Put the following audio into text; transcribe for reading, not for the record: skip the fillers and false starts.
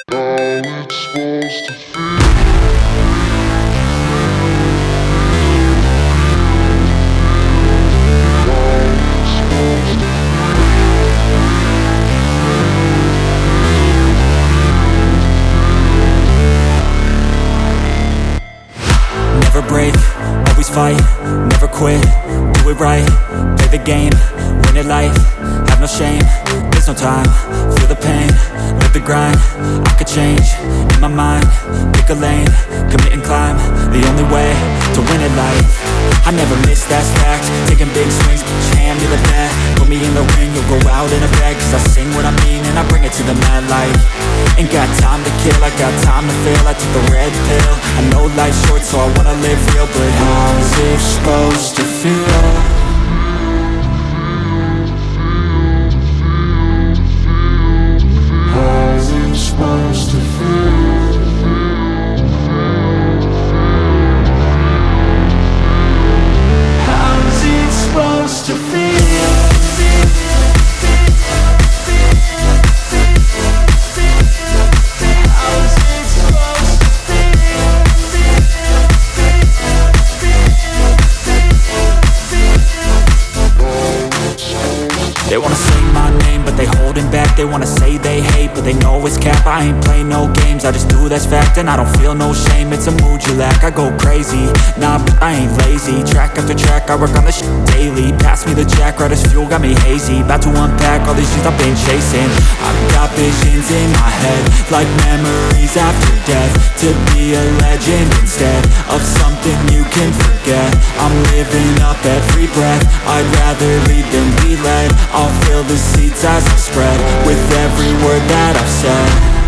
Never break, always fight, never quit, do it right, play the game, win it life, have no shame, there's no time, feel the pain, live the grind, I could change, in my mind, pick a lane, commit and climb, the only way to win it life. I never miss, that's fact, taking big swings, put your hand to the bat, put me in the ring, you'll go out in a bag, cause I sing what I mean and I bring it to the mad light. Ain't got time to kill, I got time to feel, I took the red pill, I know life's short so I wanna live real, but how's it supposed to feel? How's it supposed to feel? How's it supposed to feel? They wanna say my name, but they holding back. They wanna say they hate, but they know it's cap. I ain't play no games, I just do that's fact. And I don't feel no shame, it's a mood you lack. I go crazy, nah, but I ain't lazy. Track after track, I work on this shit daily. Pass me the jack, right as fuel, got me hazy. About to unpack all these things I've been chasing. I've got visions in my head, like memories after death. To be a legend instead of something you can forget. I'm living up every breath, I'd rather lead than be led. I'll fill the seats as I spread with every word that I've said.